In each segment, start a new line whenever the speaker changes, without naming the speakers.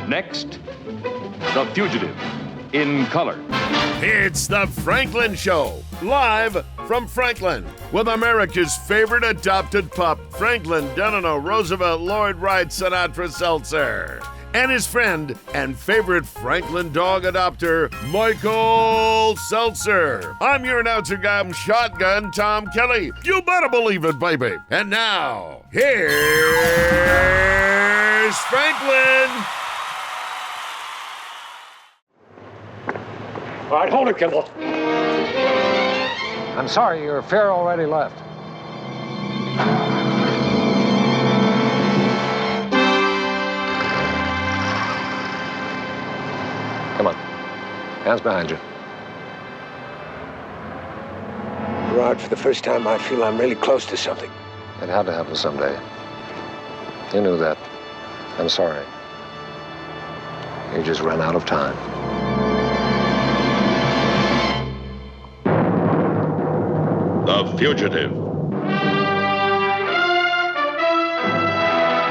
Next, The Fugitive, in color.
It's The Franklin Show, live from Franklin, with America's favorite adopted pup, Franklin Delano Roosevelt Lloyd Wright Sinatra Seltzer, and his friend and favorite Franklin dog adopter, Michael Seltzer. I'm your announcer guy, Shotgun Tom Kelly. You better believe it, baby. And now, here's Franklin.
All right, hold it, Kimball.
I'm sorry, your fare already left. Come on. Hands behind you.
Gerard, for the first time, I feel I'm really close to something.
It had to happen someday. You knew that. I'm sorry. You just ran out of time.
The Fugitive.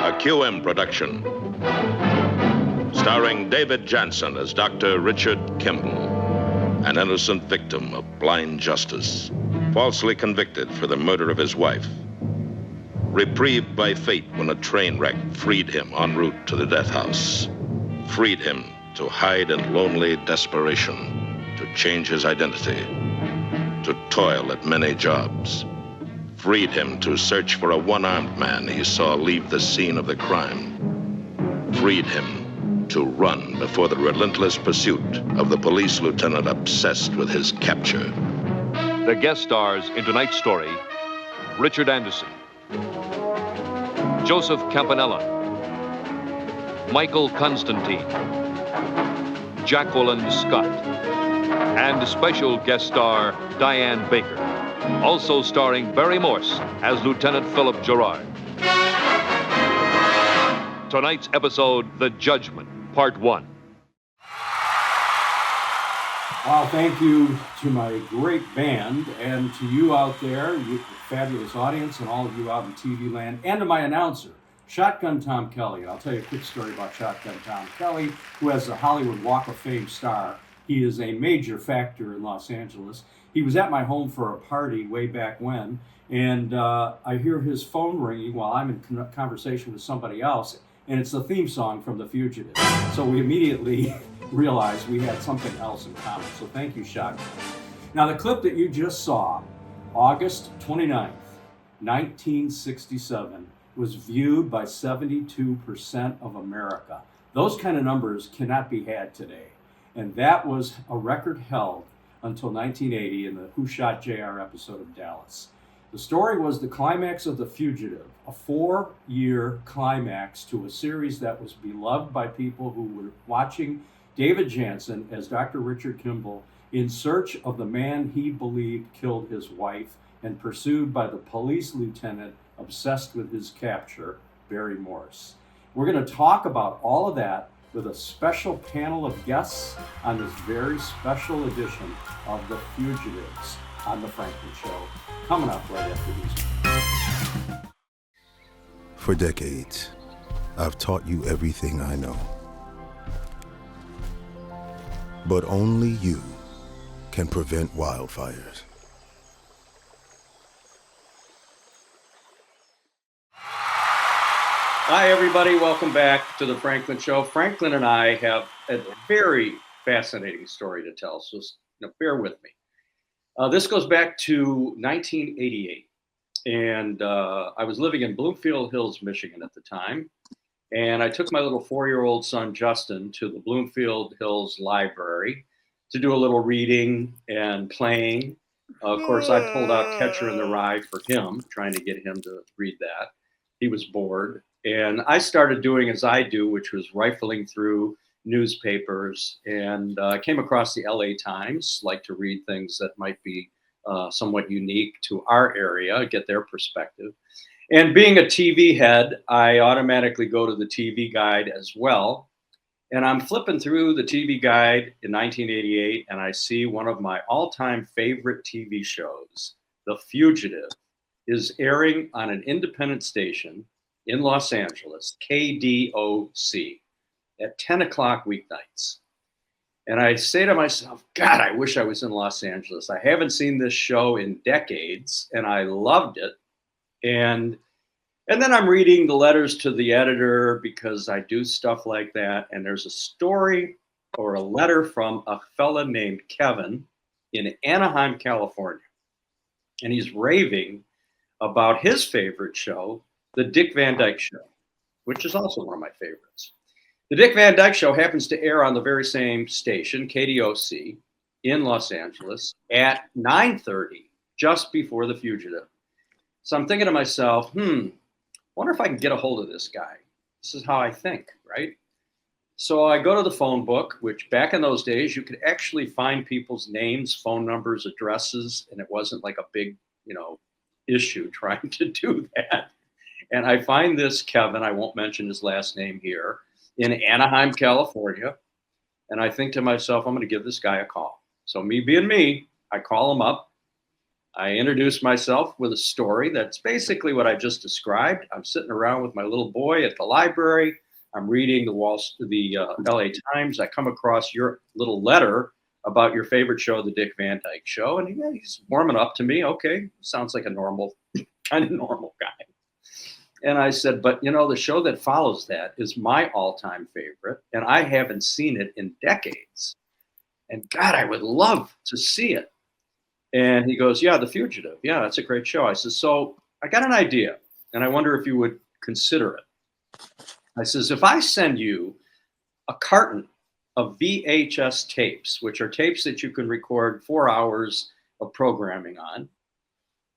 A QM production. Starring David Janssen as Dr. Richard Kimball, an innocent victim of blind justice, falsely convicted for the murder of his wife. Reprieved by fate when a train wreck freed him en route to the death house. Freed him to hide in lonely desperation, to change his identity, to toil at many jobs. Freed him to search for a one-armed man he saw leave the scene of the crime. Freed him to run before the relentless pursuit of the police lieutenant obsessed with his capture.
The guest stars in tonight's story: Richard Anderson, Joseph Campanella, Michael Constantine, Jacqueline Scott, and special guest star Diane Baker, also starring Barry Morse as Lieutenant Phillip Gerard. Tonight's episode, The Judgment, Part 1.
Well, thank you to my great band and to you out there, you fabulous audience, and all of you out in TV land, and to my announcer, Shotgun Tom Kelly. And I'll tell you a quick story about Shotgun Tom Kelly, who has a Hollywood Walk of Fame star. He is a major factor in Los Angeles. He was at my home for a party way back when, and I hear his phone ringing while I'm in conversation with somebody else, and it's the theme song from The Fugitive. So we immediately realized we had something else in common. So thank you, Shotgun. Now, the clip that you just saw, August 29th, 1967, was viewed by 72% of America. Those kind of numbers cannot be had today. And that was a record held until 1980 in the Who Shot JR episode of Dallas. The story was the climax of The Fugitive, a 4-year climax to a series that was beloved by people who were watching David Janssen as Dr. Richard Kimball in search of the man he believed killed his wife and pursued by the police lieutenant obsessed with his capture, Barry Morse. We're going to talk about all of that with a special panel of guests on this very special edition of The Fugitives on The Franklin Show, coming up right after these.
For decades, I've taught you everything I know. But only you can prevent wildfires.
Hi, everybody. Welcome back to The Franklin Show. Franklin and I have a very fascinating story to tell, so bear with me. This goes back to 1988, and I was living in Bloomfield Hills, Michigan at the time, and I took my little 4-year-old son, Justin, to the Bloomfield Hills Library to do a little reading and playing. Of course, I pulled out Catcher in the Rye for him, trying to get him to read that. He was bored. And I started doing as I do, which was rifling through newspapers, and came across the LA Times, like to read things that might be somewhat unique to our area, get their perspective. And being a TV head, I automatically go to the TV Guide as well. And I'm flipping through the TV Guide in 1988, and I see one of my all-time favorite TV shows, The Fugitive, is airing on an independent station in Los Angeles, KDOC. at 10 o'clock weeknights. And I say to myself, God, I wish I was in Los Angeles. I haven't seen this show in decades, and I loved it. And then I'm reading the letters to the editor because I do stuff like that. And there's a story or a letter from a fella named Kevin in Anaheim, California. And he's raving about his favorite show, The Dick Van Dyke Show, which is also one of my favorites. The Dick Van Dyke Show happens to air on the very same station, KDOC, in Los Angeles at 9:30, just before The Fugitive. So I'm thinking to myself, wonder if I can get a hold of this guy. This is how I think, right? So I go to the phone book, which back in those days, you could actually find people's names, phone numbers, addresses, and it wasn't like a big, issue trying to do that. And I find this Kevin, I won't mention his last name here, in Anaheim, California. And I think to myself, I'm going to give this guy a call. So me being me, I call him up. I introduce myself with a story that's basically what I just described. I'm sitting around with my little boy at the library. I'm reading the LA Times. I come across your little letter about your favorite show, The Dick Van Dyke Show. And he's warming up to me. Okay, sounds like a normal, kind of normal guy. And I said, but the show that follows that is my all-time favorite, and I haven't seen it in decades. And God, I would love to see it. And he goes, yeah, The Fugitive. Yeah, that's a great show. I said, so I got an idea, and I wonder if you would consider it. I says, if I send you a carton of VHS tapes, which are tapes that you can record 4 hours of programming on,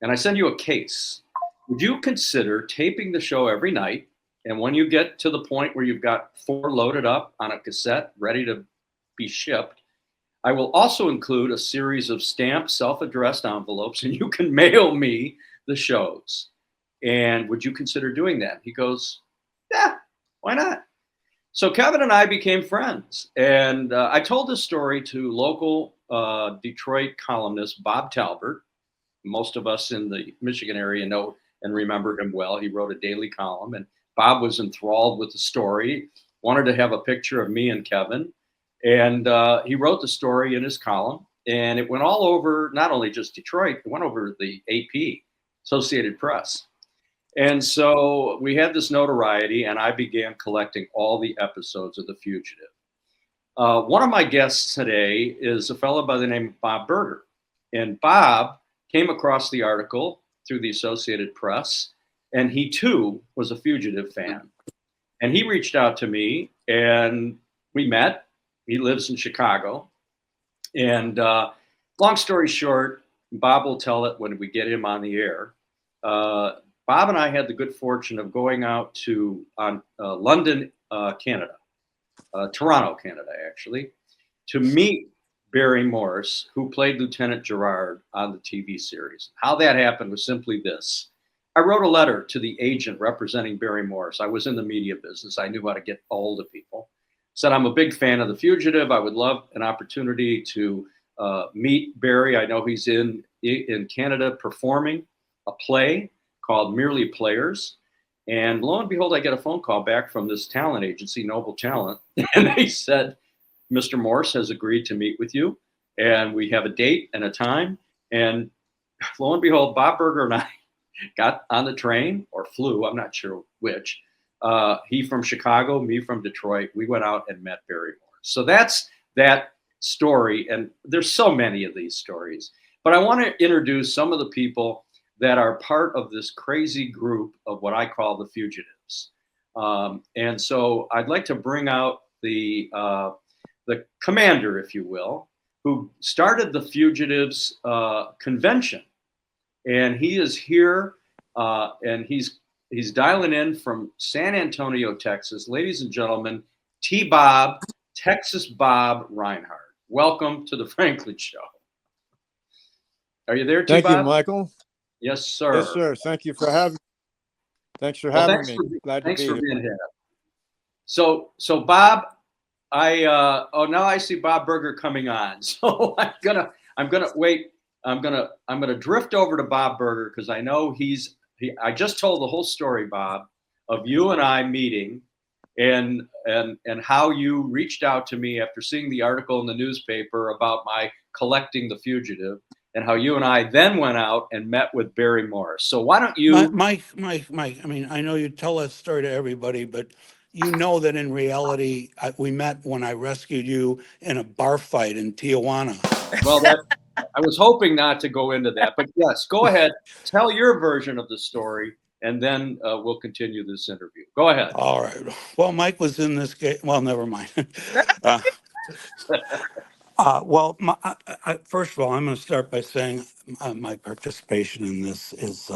and I send you a case, would you consider taping the show every night? And when you get to the point where you've got 4 loaded up on a cassette, ready to be shipped, I will also include a series of stamped, self-addressed envelopes, and you can mail me the shows. And would you consider doing that? He goes, yeah, why not? So Kevin and I became friends. And I told this story to local Detroit columnist Bob Talbert. Most of us in the Michigan area know and remember him well. He wrote a daily column, and Bob was enthralled with the story, wanted to have a picture of me and Kevin. And he wrote the story in his column, and it went all over, not only just Detroit, it went over the AP, Associated Press. And so we had this notoriety, and I began collecting all the episodes of The Fugitive. One of my guests today is a fellow by the name of Bob Berger. And Bob came across the article through the Associated Press, and he too was a Fugitive fan. And he reached out to me, and we met. He lives in Chicago. And long story short, Bob will tell it when we get him on the air. Bob and I had the good fortune of going out to London, Canada, Toronto, Canada, actually, to meet Barry Morse, who played Lieutenant Gerard on the TV series. How that happened was simply this. I wrote a letter to the agent representing Barry Morse. I was in the media business. I knew how to get a hold of people. Said, I'm a big fan of The Fugitive. I would love an opportunity to meet Barry. I know he's in Canada performing a play called Merely Players. And lo and behold, I get a phone call back from this talent agency, Noble Talent. And they said, Mr. Morse has agreed to meet with you. And we have a date and a time. And lo and behold, Bob Berger and I got on the train, or flew, I'm not sure which. He from Chicago, me from Detroit. We went out and met Barry Morse. So that's that story. And there's so many of these stories. But I want to introduce some of the people that are part of this crazy group of what I call the Fugitives. And so I'd like to bring out the commander, if you will, who started the Fugitives convention. And he is here, and he's dialing in from San Antonio, Texas. Ladies and gentlemen, T-Bob, Texas Bob Reinhardt. Welcome to the Franklin Show. Are you there, T-Bob?
Thank you, Michael.
Yes, sir.
Yes, sir. Thank you for having me. Thanks for having me. Glad to be here.
Being here. So Bob, now I see Bob Berger coming on. So I'm gonna wait. I'm gonna drift over to Bob Berger because I know I just told the whole story, Bob, of you and I meeting, and how you reached out to me after seeing the article in the newspaper about my collecting The Fugitive, and how you and I then went out and met with Barry Morse. So why don't you...
Mike, I mean, I know you tell that story to everybody, but you know that in reality, we met when I rescued you in a bar fight in Tijuana.
Well, I was hoping not to go into that, but yes, go ahead. Tell your version of the story, and then we'll continue this interview. Go ahead.
All right. Well, Mike was in this game. Well, never mind. First of all, I'm going to start by saying my participation in this is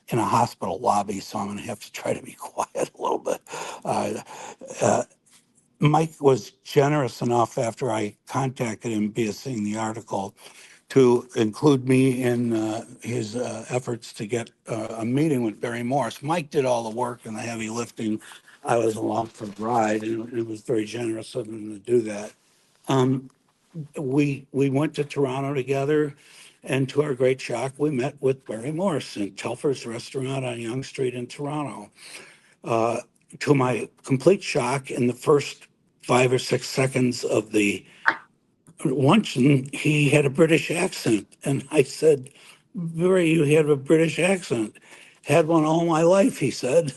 in a hospital lobby, so I'm going to have to try to be quiet a little bit. Mike was generous enough after I contacted him via seeing the article to include me in his efforts to get a meeting with Barry Morse. Mike did all the work and the heavy lifting. I was along for the ride, and it was very generous of him to do that. We went to Toronto together, and to our great shock, we met with Barry Morse in Telfer's restaurant on Yonge Street in Toronto. To my complete shock, in the first 5 or 6 seconds of the luncheon, he had a British accent. And I said, Barry, you have a British accent. Had one all my life, he said.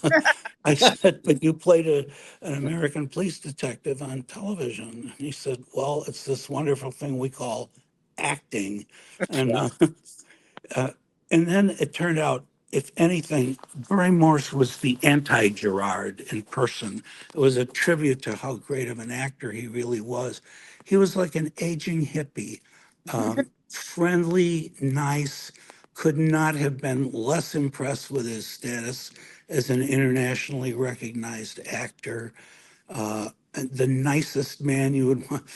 I said, but you played an American police detective on television. And he said, well, it's this wonderful thing we call acting. And and then it turned out, if anything, Barry Morse was the anti-Gerard in person. It was a tribute to how great of an actor he really was. He was like an aging hippie, friendly, nice, could not have been less impressed with his status as an internationally recognized actor. The nicest man you would want,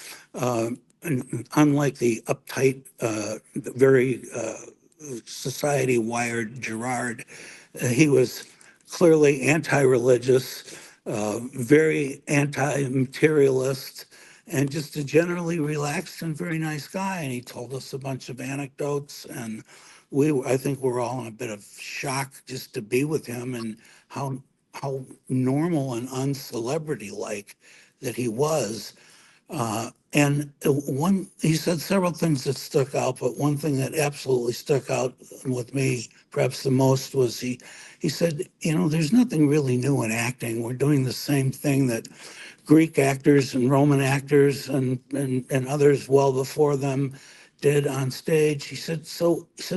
unlike the uptight, very society wired Gerard. He was clearly anti-religious, very anti-materialist, and just a generally relaxed and very nice guy. And he told us a bunch of anecdotes, and I think we're all in a bit of shock just to be with him and how normal and uncelebrity-like that he was. He said several things that stuck out, but one thing that absolutely stuck out with me, perhaps the most, was he said, there's nothing really new in acting. We're doing the same thing that Greek actors and Roman actors and others well before them did on stage. He said,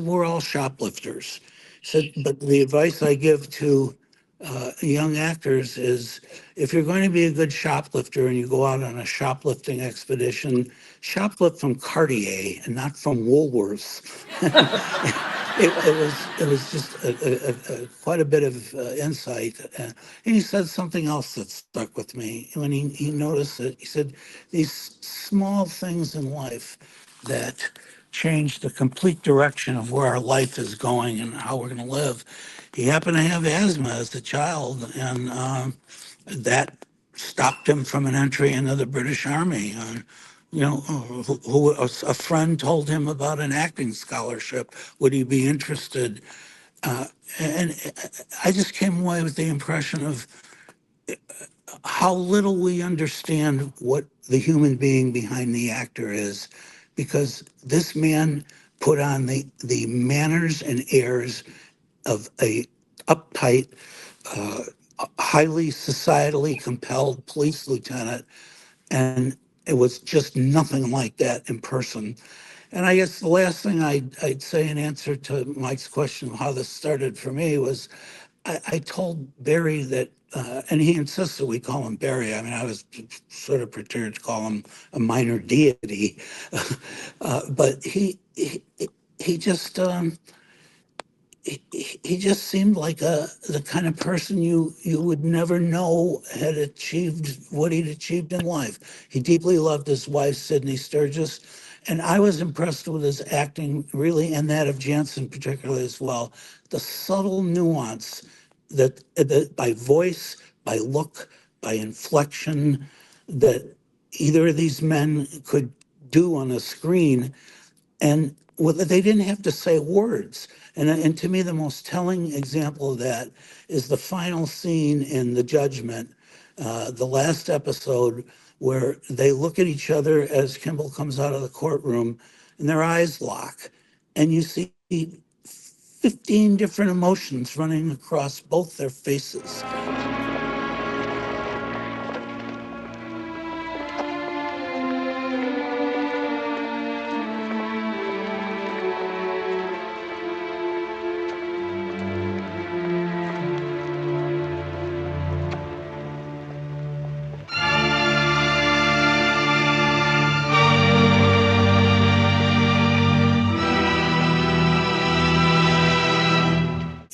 we're all shoplifters. He said, but the advice I give to young actors is, if you're going to be a good shoplifter and you go out on a shoplifting expedition, shoplift from Cartier and not from Woolworths. it was just quite a bit of insight. And he said something else that stuck with me when he noticed it. He said, these small things in life that change the complete direction of where our life is going and how we're going to live. He happened to have asthma as a child, and that stopped him from an entry into the British Army. A friend told him about an acting scholarship. Would he be interested? And I just came away with the impression of how little we understand what the human being behind the actor is, because this man put on the manners and airs of a uptight, highly societally compelled police lieutenant, and it was just nothing like that in person. And I guess the last thing I'd say in answer to Mike's question of how this started for me was, I told Barry that, and he insisted we call him Barry. I mean, I was sort of prepared to call him a minor deity, but he just he just seemed like the kind of person you would never know had achieved what he'd achieved in life. He deeply loved his wife, Sidney Sturgis, and I was impressed with his acting, really, and that of Janssen particularly as well. The subtle nuance that by voice, by look, by inflection, that either of these men could do on a screen, and they didn't have to say words. And to me, the most telling example of that is the final scene in The Judgment, The last episode where they look at each other as Kimball comes out of the courtroom and their eyes lock, and you see 15 different emotions running across both their faces.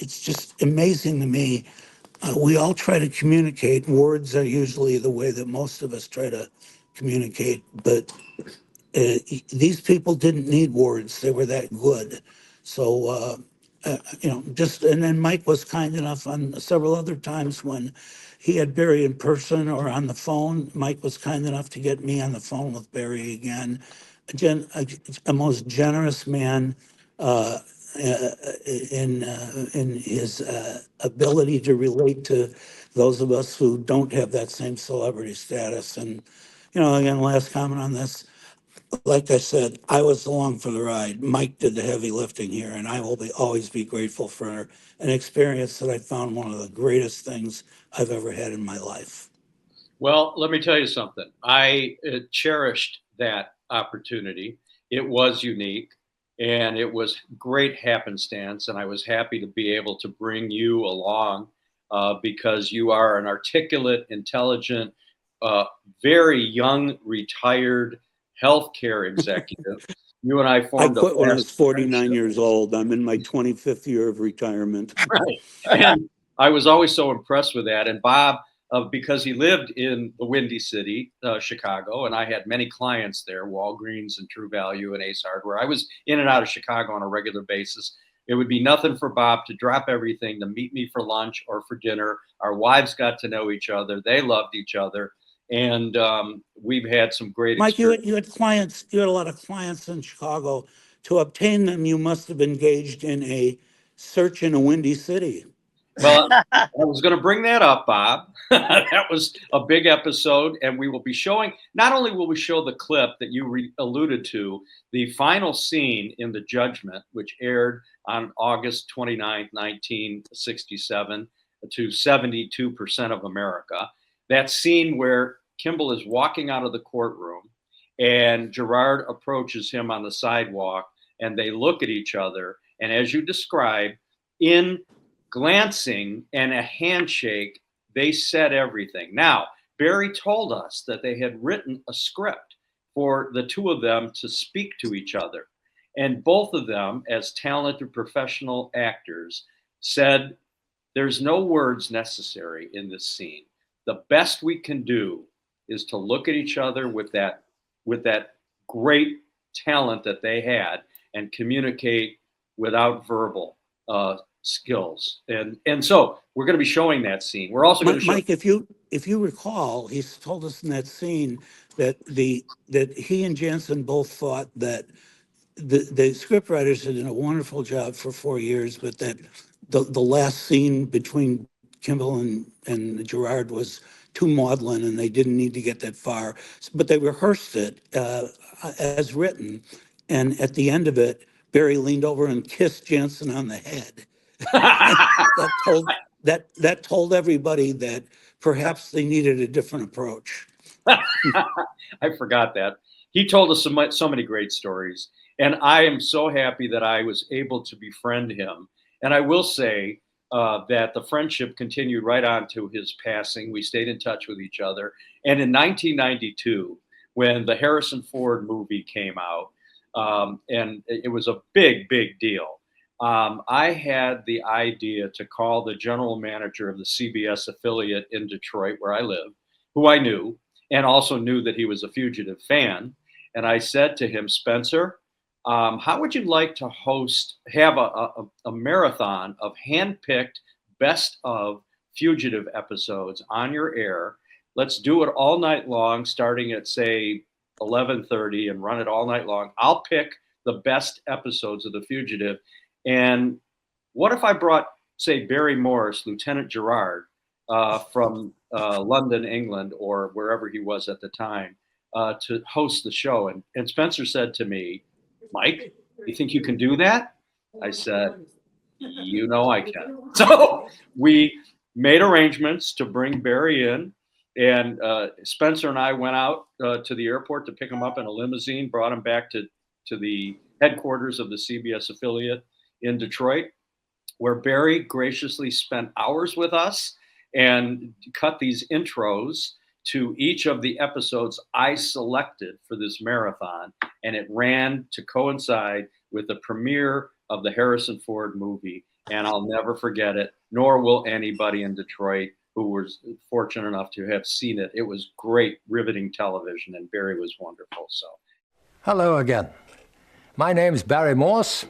It's just amazing to me. We all try to communicate. Words are usually the way that most of us try to communicate, but these people didn't need words. They were that good. So, and then Mike was kind enough on several other times when he had Barry in person or on the phone. Mike was kind enough to get me on the phone with Barry again. A most generous man. Uh, in his ability to relate to those of us who don't have that same celebrity status. And, again, last comment on this, like I said, I was along for the ride. Mike did the heavy lifting here, and I will always be grateful for an experience that I found one of the greatest things I've ever had in my life.
Well, let me tell you something. I cherished that opportunity. It was unique. And it was great happenstance, and I was happy to be able to bring you along because you are an articulate, intelligent, very young, retired healthcare executive. You and I formed
I quit when I was 49 years old. I'm in my 25th year of retirement.
Right. And I was always so impressed with that. And Bob, because he lived in the Windy City, Chicago, and I had many clients there, Walgreens and True Value and Ace Hardware. I was in and out of Chicago on a regular basis. It would be nothing for Bob to drop everything to meet me for lunch or for dinner. Our wives got to know each other. They loved each other. And we've had some great
Mike, you
experience.
had clients, you had a lot of clients in Chicago. To obtain them, you must have engaged in a search in a Windy City.
Well, I was going to bring that up, Bob. That was a big episode, and we will be showing, not only will we show the clip that you alluded to, the final scene in The Judgment, which aired on August 29th, 1967 to 72% of America. That scene where Kimball is walking out of the courtroom and Gerard approaches him on the sidewalk, and they look at each other, and as you described, in glancing and a handshake, they said everything. Now, Barry told us that they had written a script for the two of them to speak to each other. And both of them, as talented professional actors, said, there's no words necessary in this scene. The best we can do is to look at each other with that great talent that they had and communicate without verbal skills. And so we're going to be showing that scene. We're also going to show
Mike, if you recall, he told us in that scene that he and Janssen both thought that the scriptwriters had done a wonderful job for 4 years, but that the last scene between Kimball and Gerard was too maudlin and they didn't need to get that far. But they rehearsed it as written. And at the end of it, Barry leaned over and kissed Janssen on the head. that told everybody that perhaps they needed a different approach.
I forgot that. He told us so many great stories. And I am so happy that I was able to befriend him. And I will say that the friendship continued right on to his passing. We stayed in touch with each other. And in 1992, when the Harrison Ford movie came out, and it was a big, big deal, I had the idea to call the general manager of the CBS affiliate in Detroit, where I live, who I knew, and also knew that he was a Fugitive fan. And I said to him, Spencer, how would you like to have a marathon of handpicked best of Fugitive episodes on your air? Let's do it all night long, starting at, say, 11:30 and run it all night long. I'll pick the best episodes of The Fugitive. And what if I brought, say, Barry Morse, Lieutenant Gerard, from London, England, or wherever he was at the time, to host the show. And Spencer said to me, "Mike, you think you can do that?" I said, "You know I can." So we made arrangements to bring Barry in. And Spencer and I went out to the airport to pick him up in a limousine, brought him back to the headquarters of the CBS affiliate in Detroit, where Barry graciously spent hours with us and cut these intros to each of the episodes I selected for this marathon. And it ran to coincide with the premiere of the Harrison Ford movie. And I'll never forget it, nor will anybody in Detroit who was fortunate enough to have seen it. It was great, riveting television, and Barry was wonderful. So,
hello again. My name's Barry Morse,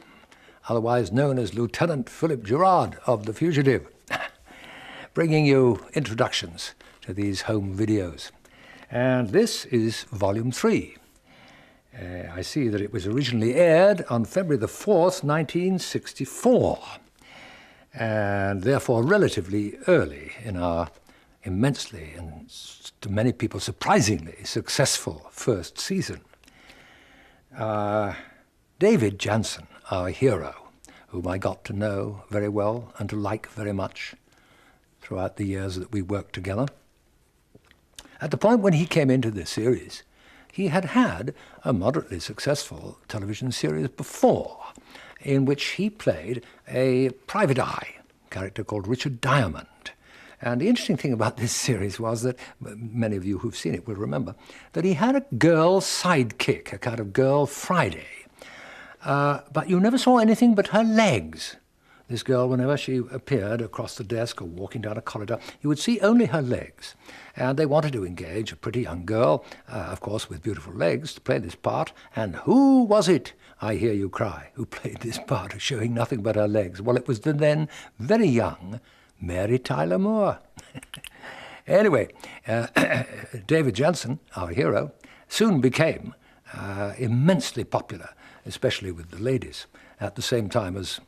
otherwise known as Lieutenant Phillip Gerard of The Fugitive, bringing you introductions to these home videos. And this is Volume 3. I see that it was originally aired on February the 4th, 1964, and therefore relatively early in our immensely and to many people surprisingly successful first season. David Janssen, our hero, whom I got to know very well and to like very much throughout the years that we worked together. At the point when he came into this series, he had had a moderately successful television series before, in which he played a private eye character called Richard Diamond. And the interesting thing about this series was that, many of you who've seen it will remember, that he had a girl sidekick, a kind of girl Friday. But you never saw anything but her legs. This girl, whenever she appeared across the desk or walking down a corridor, you would see only her legs. And they wanted to engage a pretty young girl, of course with beautiful legs, to play this part. And who was it, I hear you cry, who played this part, showing nothing but her legs? Well, it was the then very young Mary Tyler Moore. Anyway, David Janssen, our hero, soon became immensely popular, especially with the ladies, at the same time as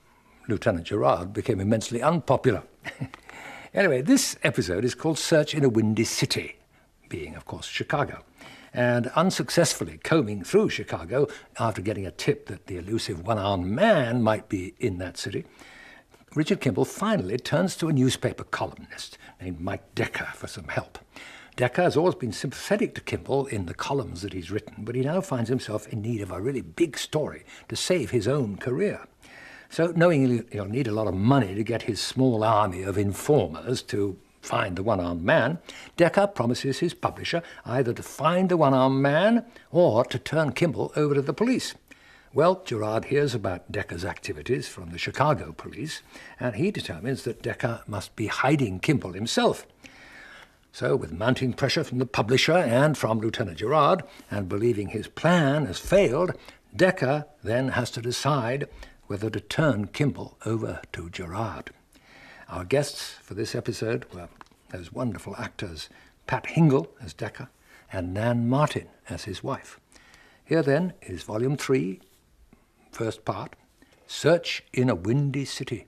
Lieutenant Gerard became immensely unpopular. Anyway, this episode is called Search in a Windy City, being, of course, Chicago. And unsuccessfully combing through Chicago after getting a tip that the elusive one-armed man might be in that city, Richard Kimball finally turns to a newspaper columnist named Mike Decker for some help. Decker has always been sympathetic to Kimball in the columns that he's written, but he now finds himself in need of a really big story to save his own career. So, knowing he'll need a lot of money to get his small army of informers to find the one-armed man, Decker promises his publisher either to find the one-armed man or to turn Kimball over to the police. Well, Gerard hears about Decker's activities from the Chicago police, and he determines that Decker must be hiding Kimball himself. So, with mounting pressure from the publisher and from Lieutenant Gerard, and believing his plan has failed, Decker then has to decide whether to turn Kimball over to Gerard. Our guests for this episode were those wonderful actors Pat Hingle as Decker and Nan Martin as his wife. Here then is Volume 3, first part, Search in a Windy City.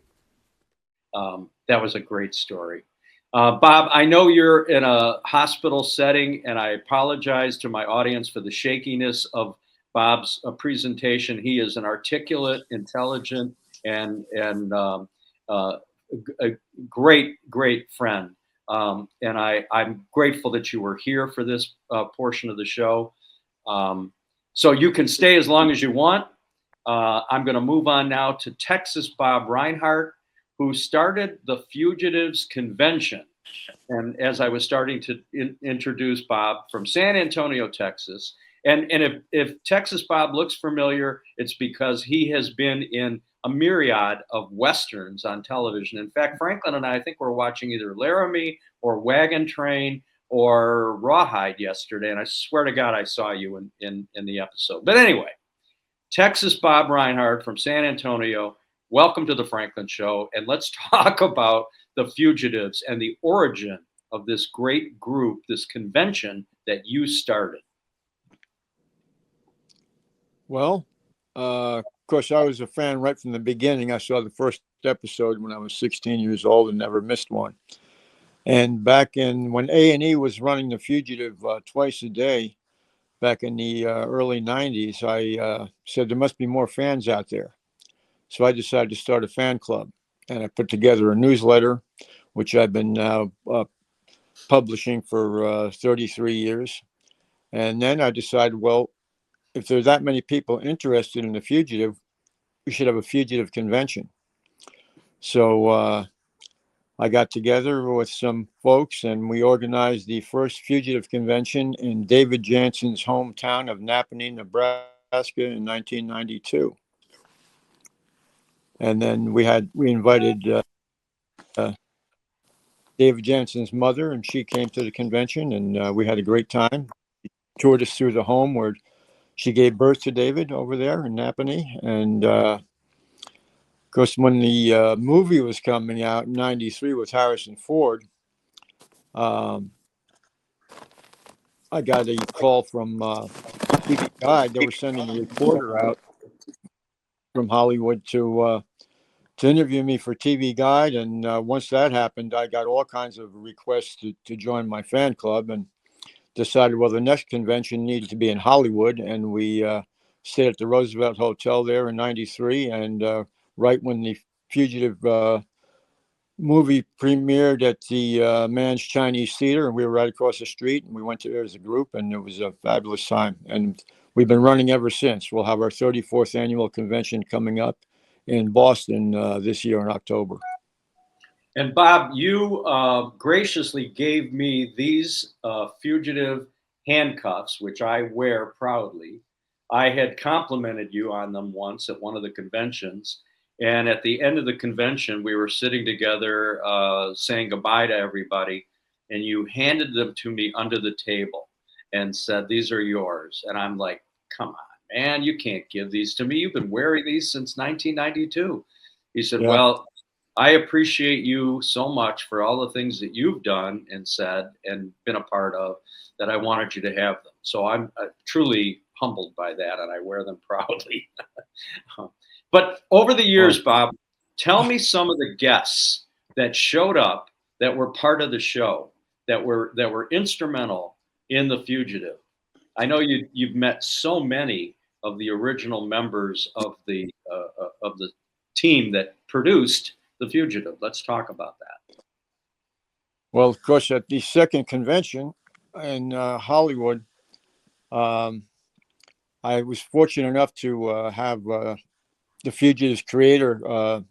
That was a great story. Bob, I know you're in a hospital setting, and I apologize to my audience for the shakiness of Bob's presentation. He is an articulate, intelligent, and a great friend. And I'm grateful that you were here for this portion of the show. So you can stay as long as you want. I'm going to move on now to Texas Bob Reinhardt, who started the Fugitives Convention. And as I was starting to introduce Bob, from San Antonio, Texas. And if Texas Bob looks familiar, it's because he has been in a myriad of Westerns on television. In fact, Franklin and I think we're watching either Laramie or Wagon Train or Rawhide yesterday. And I swear to God, I saw you in the episode. But anyway, Texas Bob Reinhardt from San Antonio, welcome to the Franklin Show. And let's talk about the Fugitives and the origin of this great group, this convention that you started.
Well, of course, I was a fan right from the beginning. I saw the first episode when I was 16 years old and never missed one. And back in when A&E was running The Fugitive twice a day, back in the early 90s, I said there must be more fans out there. So I decided to start a fan club. And I put together a newsletter, which I've been now publishing for 33 years. And then I decided, well, if there's that many people interested in The Fugitive, we should have a Fugitive convention. So I got together with some folks and we organized the first Fugitive convention in David Janssen's hometown of Napanee, Nebraska in 1992. And then we invited David Janssen's mother, and she came to the convention, and we had a great time. She toured us through the home where she gave birth to David over there in Napanee. And of course, when the movie was coming out in 93 with Harrison Ford, I got a call from TV Guide. They were sending a reporter out from Hollywood to interview me for TV Guide. And once that happened, I got all kinds of requests to join my fan club, and decided, well, the next convention needed to be in Hollywood. And we stayed at the Roosevelt Hotel there in 93. And right when the Fugitive movie premiered at the Man's Chinese Theater, and we were right across the street, and we went to there as a group, and it was a fabulous time. And we've been running ever since. We'll have our 34th annual convention coming up in Boston this year in October.
And Bob, you graciously gave me these Fugitive handcuffs, which I wear proudly. I had complimented you on them once at one of the conventions. And at the end of the convention, we were sitting together saying goodbye to everybody. And you handed them to me under the table and said, "These are yours." And I'm like, "Come on, man, you can't give these to me. You've been wearing these since 1992. He said,
Yeah.
"Well, I appreciate you so much for all the things that you've done and said and been a part of, that I wanted you to have them." So I'm truly humbled by that, and I wear them proudly. But over the years, Bob, tell me some of the guests that showed up that were part of the show, that were instrumental in The Fugitive. I know you've met so many of the original members of the team that produced The Fugitive. Let's talk about that.
Well, of course, at the second convention in Hollywood, I was fortunate enough to have The Fugitive's creator,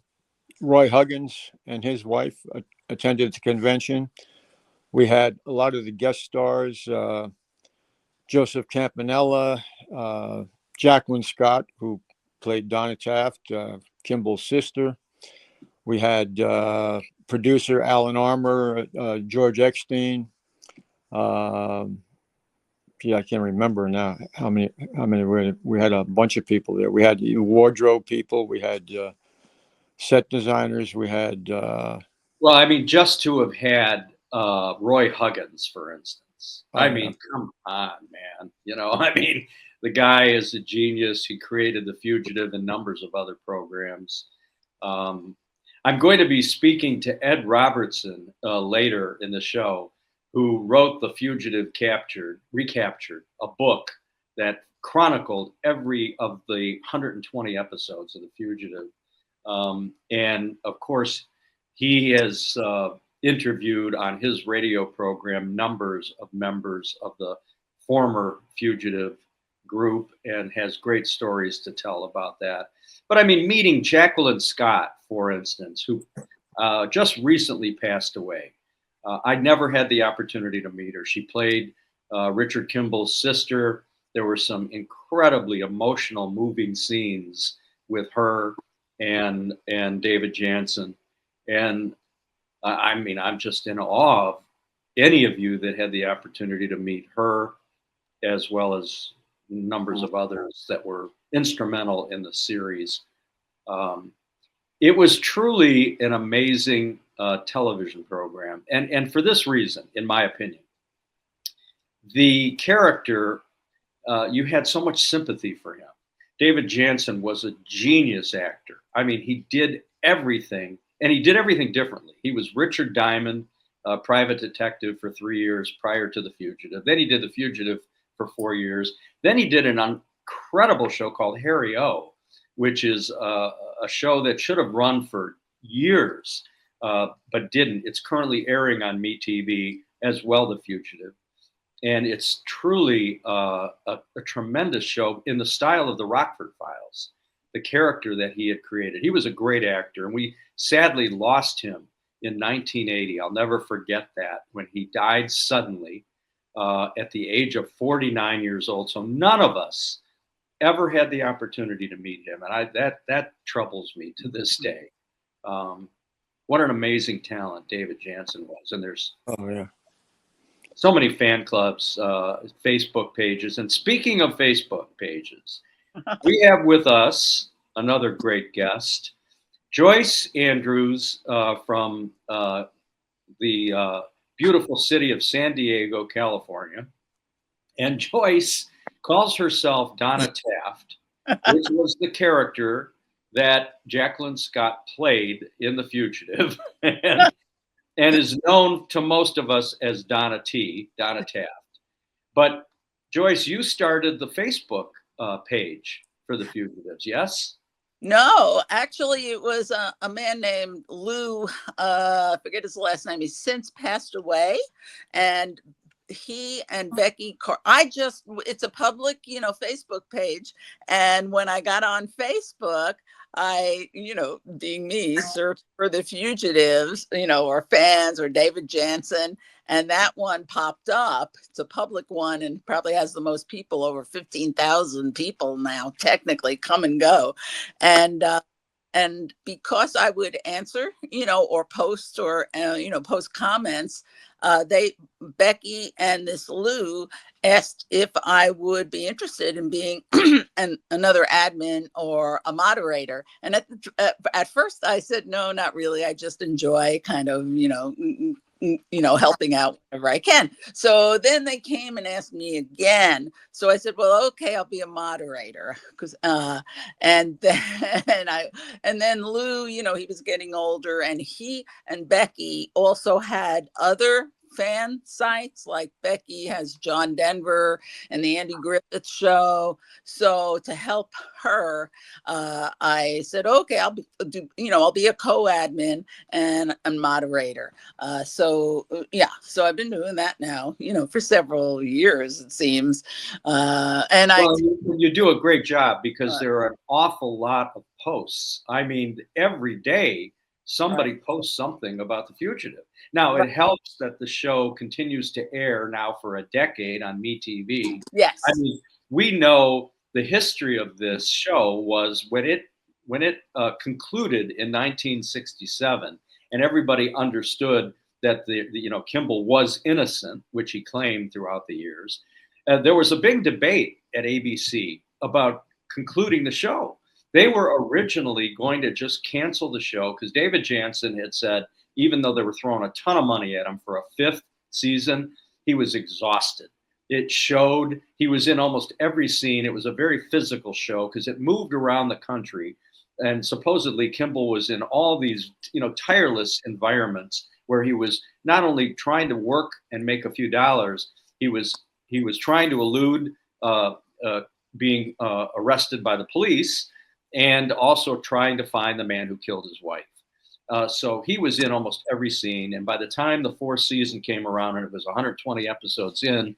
Roy Huggins, and his wife attended the convention. We had a lot of the guest stars, Joseph Campanella, Jacqueline Scott, who played Donna Taft, Kimball's sister. We had producer Alan Armour, George Eckstein. I can't remember now how many we had. A bunch of people there. We had wardrobe people. We had set designers. We had.
Well, I mean, just to have had Roy Huggins, for instance. I mean, come on, man. I mean, the guy is a genius. He created The Fugitive and numbers of other programs. I'm going to be speaking to Ed Robertson later in the show, who wrote The Fugitive Recaptured, a book that chronicled every of the 120 episodes of The Fugitive. And of course, he has interviewed on his radio program numbers of members of the former Fugitive group and has great stories to tell about that. But I mean, meeting Jacqueline Scott, for instance, who just recently passed away. I'd never had the opportunity to meet her. She played Richard Kimball's sister. There were some incredibly emotional, moving scenes with her and David Janssen. And I mean, I'm just in awe of any of you that had the opportunity to meet her, as well as numbers of others that were instrumental in the series. It was truly an amazing television program. And for this reason, in my opinion, the character, you had so much sympathy for him. David Janssen was a genius actor. I mean, he did everything, and he did everything differently. He was Richard Diamond. private detective for 3 years prior to The Fugitive. Then he did The Fugitive for 4 years. Then he did an incredible show called Harry O, which is a show that should have run for years, but didn't. It's currently airing on MeTV as well, The Fugitive. And it's truly a tremendous show in the style of the Rockford Files, the character that he had created. He was a great actor, and we sadly lost him in 1980. I'll never forget that, when he died suddenly at the age of 49 years old. So none of us ever had the opportunity to meet him, and that troubles me to this day. What an amazing talent David Janssen was, and there's so many fan clubs, Facebook pages. And speaking of Facebook pages, we have with us another great guest, Joyce Andrews from the beautiful city of San Diego, California. And Joyce calls herself Donna Taft, which was the character that Jacqueline Scott played in The Fugitive, and is known to most of us as Donna Taft. But Joyce, you started the Facebook page for The Fugitives, yes?
No, actually, it was a man named Lou. I forget his last name. He's since passed away, and he and Becky it's a public, Facebook page. And when I got on Facebook, I, being me, searched for The Fugitives, or fans or David Janssen. And that one popped up. It's a public one and probably has the most people, over 15,000 people now, technically come and go. And because I would answer, or post or, post comments, Becky and this Lou asked if I would be interested in being another admin or a moderator. And at first I said, no, not really. I just enjoy kind of, helping out whenever I can. So then they came and asked me again. So I said, well, okay, I'll be a moderator. And then Lou, he was getting older, and he and Becky also had other fan sites. Like Becky has John Denver and the Andy Griffith Show. So to help her, I said, okay, I'll be a co-admin and moderator. So I've been doing that now, for several years, it seems.
You do a great job, because there are an awful lot of posts. I mean, every day somebody posts something about The Fugitive. Now, it helps that the show continues to air now for a decade on MeTV.
Yes.
I mean, we know the history of this show was when it concluded in 1967, and everybody understood that Kimball was innocent, which he claimed throughout the years. There was a big debate at ABC about concluding the show. They were originally going to just cancel the show because David Janssen had said, even though they were throwing a ton of money at him for a 5th season, he was exhausted. It showed. He was in almost every scene. It was a very physical show because it moved around the country. And supposedly Kimball was in all these, tireless environments where he was not only trying to work and make a few dollars, he was trying to elude being arrested by the police, and also trying to find the man who killed his wife. So he was in almost every scene. And by the time the 4th season came around, and it was 120 episodes in,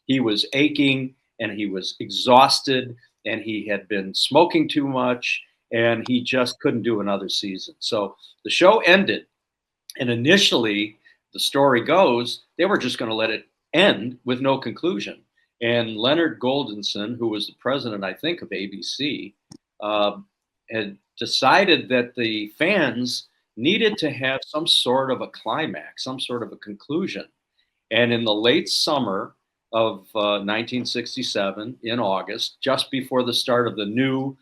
he was aching and he was exhausted, and he had been smoking too much, and he just couldn't do another season. So the show ended. And initially, the story goes, they were just going to let it end with no conclusion. And Leonard Goldenson, who was the president, I think, of ABC, had decided that the fans needed to have some sort of a climax, some sort of a conclusion. And in the late summer of 1967, in August, just before the start of the new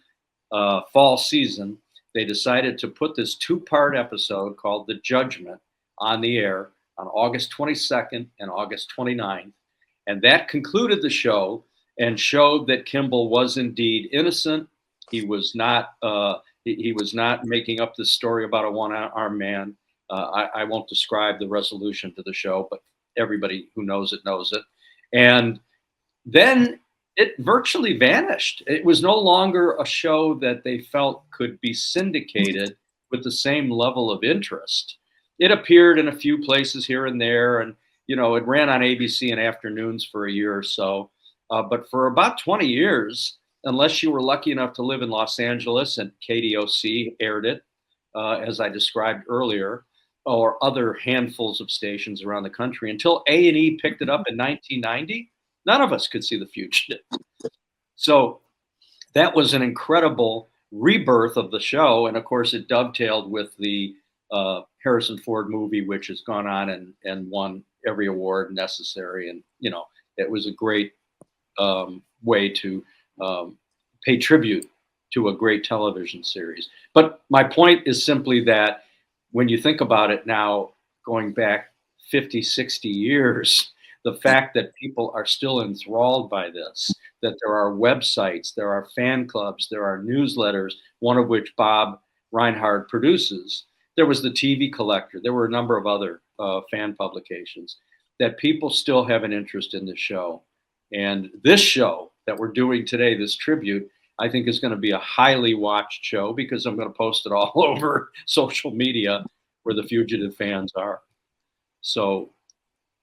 fall season, they decided to put this 2-part episode called The Judgment on the air on August 22nd and August 29th. And that concluded the show and showed that Kimball was indeed innocent. He was not making up this story about a one-armed man. I won't describe the resolution to the show, but everybody who knows it knows it. And then it virtually vanished. It was no longer a show that they felt could be syndicated with the same level of interest. It appeared in a few places here and there, and it ran on ABC in afternoons for a year or so. But for about 20 years, unless you were lucky enough to live in Los Angeles and KDOC aired it, as I described earlier, or other handfuls of stations around the country, until A&E picked it up in 1990, none of us could see The Fugitive. So that was an incredible rebirth of the show. And of course, it dovetailed with the Harrison Ford movie, which has gone on and won every award necessary. And, it was a great way to pay tribute to a great television series. But my point is simply that when you think about it now, going back 50, 60 years, the fact that people are still enthralled by this, that there are websites, there are fan clubs, there are newsletters, one of which Bob Reinhard produces. There was the TV Collector. There were a number of other fan publications, that people still have an interest in this show. And this show that we're doing today, this tribute, I think is going to be a highly watched show, because I'm going to post it all over social media where the Fugitive fans are. So,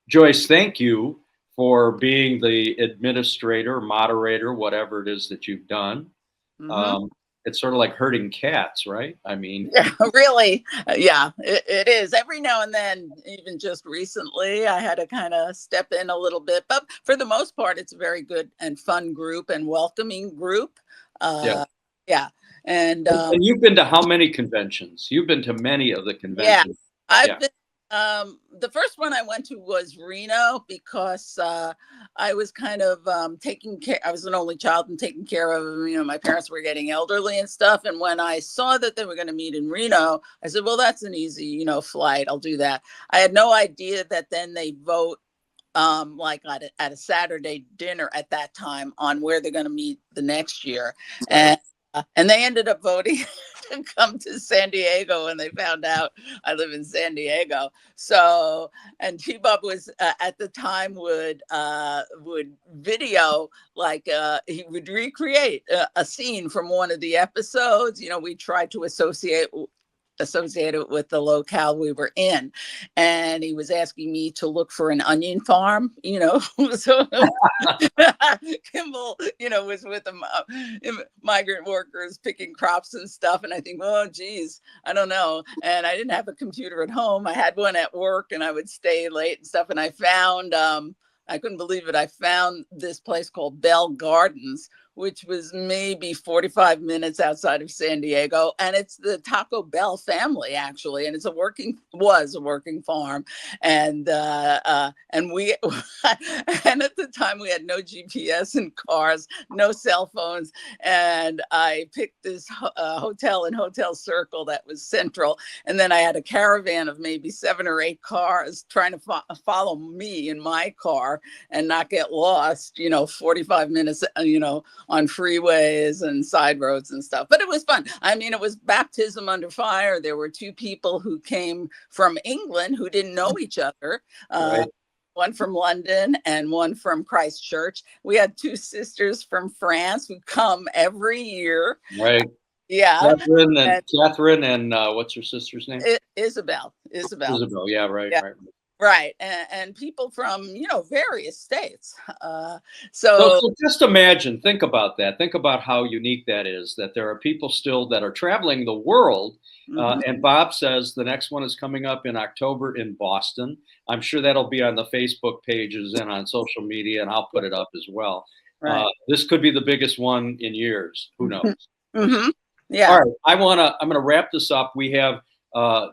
Joyce, thank you for being the administrator, moderator, whatever it is that you've done. It's sort of like herding cats, right? I mean,
yeah, really, yeah, it is. Every now and then, even just recently, I had to kind of step in a little bit, but for the most part, it's a very good and fun group and welcoming group. Yeah. And
you've been to how many conventions? You've been to many of the conventions.
Yeah, I've been. The first one I went to was Reno, because I was kind of taking care. I was an only child and taking care of, my parents were getting elderly and stuff. And when I saw that they were going to meet in Reno, I said, well, that's an easy, flight. I'll do that. I had no idea that then they vote like at a Saturday dinner at that time on where they're going to meet the next year. And they ended up voting to come to San Diego, and they found out I live in San Diego. So, and T-Bob was at the time would video, like he would recreate a scene from one of the episodes. We tried to associate it with the locale we were in, and he was asking me to look for an onion farm, so Kimball, was with the migrant workers picking crops and stuff, and I think, oh geez, I don't know. And I didn't have a computer at home. I had one at work, and I would stay late and stuff, and I found I couldn't believe it. I found this place called Bell Gardens, which was maybe 45 minutes outside of San Diego. And it's the Taco Bell family, actually. And was a working farm. And we, and at the time we had no GPS in cars, no cell phones. And I picked this hotel in Hotel Circle that was central. And then I had a caravan of maybe 7 or 8 cars trying to follow me in my car and not get lost, 45 minutes, on freeways and side roads and stuff. But it was fun. I mean, it was baptism under fire. There were 2 people who came from England who didn't know each other.
Right.
One from London and one from Christchurch. We had 2 sisters from France who come every year.
Right.
Yeah.
Catherine and what's your sister's name?
Isabel.
Yeah. Right.
Yeah.
Right.
Right. And people from, various states. So
just imagine, think about that. Think about how unique that is, that there are people still that are traveling the world. And Bob says the next one is coming up in October in Boston. I'm sure that'll be on the Facebook pages and on social media, and I'll put it up as well.
Right.
This could be the biggest one in years. Who knows?
Yeah.
All right. I'm going to wrap this up. We have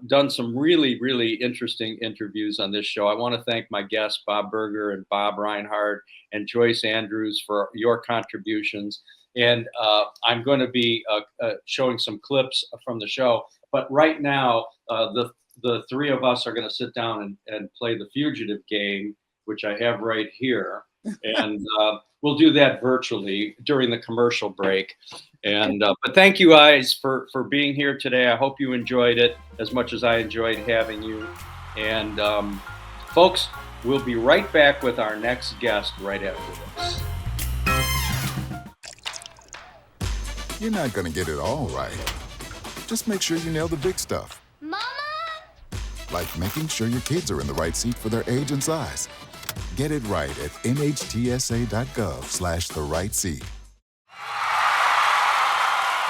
done some really, really interesting interviews on this show. I want to thank my guests, Bob Berger and Bob Reinhard and Joyce Andrews, for your contributions. And I'm going to be showing some clips from the show. But right now, the 3 of us are going to sit down and play the Fugitive game, which I have right here. And we'll do that virtually during the commercial break. And but thank you guys for being here today. I hope you enjoyed it as much as I enjoyed having you. And folks, we'll be right back with our next guest right after this.
You're not going to get it all right. Just make sure you nail the big stuff.
Mama!
Like making sure your kids are in the right seat for their age and size. Get it right at nhtsa.gov/the-right-seat.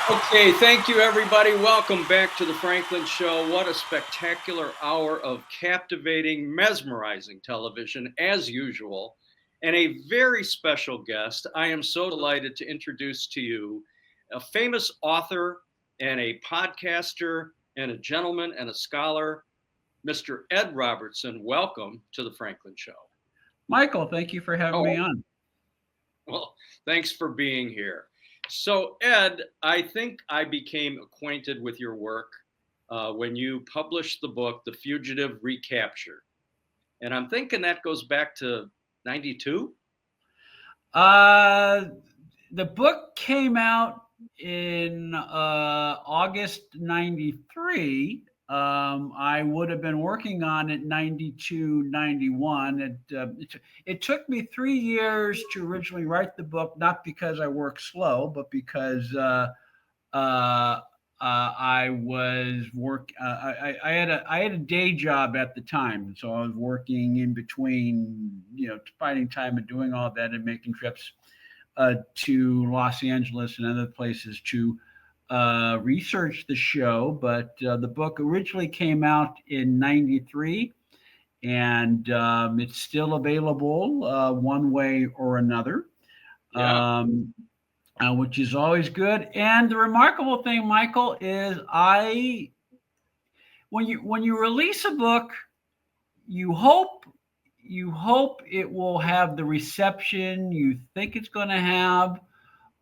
Okay, thank you, everybody. Welcome back to the Franklin Show. What a spectacular hour of captivating, mesmerizing television, as usual, and a very special guest. I am so delighted to introduce to you a famous author and a podcaster and a gentleman and a scholar, Mr. Ed Robertson. Welcome to the Franklin Show.
Michael, thank you for having me on.
Well, thanks for being here. So, Ed, I think I became acquainted with your work when you published the book, The Fugitive Recaptured. And I'm thinking that goes back to 92?
The book came out in August 93. I would have been working on it 92, 91. It took me 3 years to originally write the book, not because I work slow, but because I was I had a day job at the time, so I was working in between, finding time and doing all that and making trips to Los Angeles and other places to research the show. But the book originally came out in 93, and it's still available one way or another.
Yeah.
Which is always good. And the remarkable thing, Michael, is when you release a book, you hope it will have the reception you think it's going to have.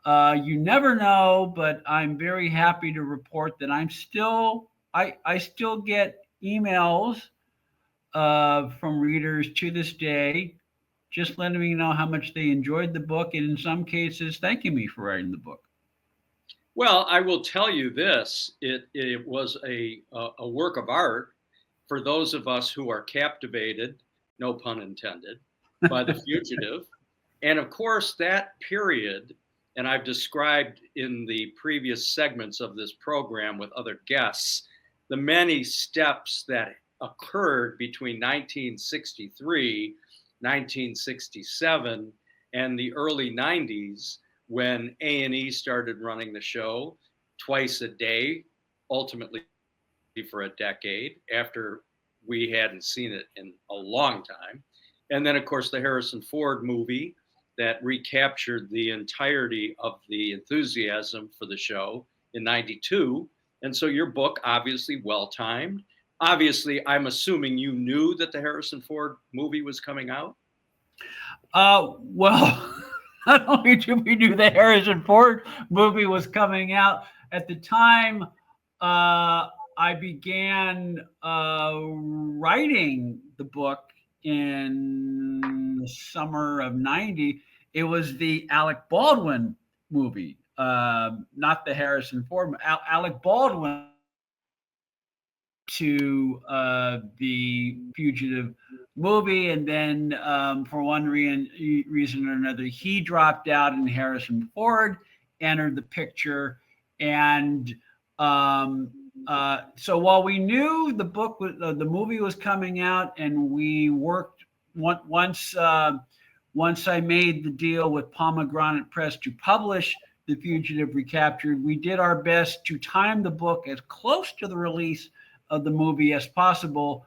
You never know, but I'm very happy to report that I still get emails from readers to this day, just letting me know how much they enjoyed the book, and in some cases, thanking me for writing the book.
Well, I will tell you this: it was a work of art for those of us who are captivated, no pun intended, by The Fugitive, and of course that period. And I've described in the previous segments of this program with other guests the many steps that occurred between 1963, 1967, and the early 90s, when A&E started running the show twice a day, ultimately for a decade, after we hadn't seen it in a long time. And then, of course, the Harrison Ford movie that recaptured the entirety of the enthusiasm for the show in 92. And so your book, obviously well-timed. Obviously, I'm assuming you knew that the Harrison Ford movie was coming out?
Well, not only did we knew the Harrison Ford movie was coming out, at the time I began writing the book in the summer of 90. It was the Alec Baldwin movie, not the Harrison Ford. Alec Baldwin to the Fugitive movie, and then for one reason or another, he dropped out, and Harrison Ford entered the picture. And so while we knew the book was, the movie was coming out, and we worked once I made the deal with Pomegranate Press to publish The Fugitive Recaptured, we did our best to time the book as close to the release of the movie as possible.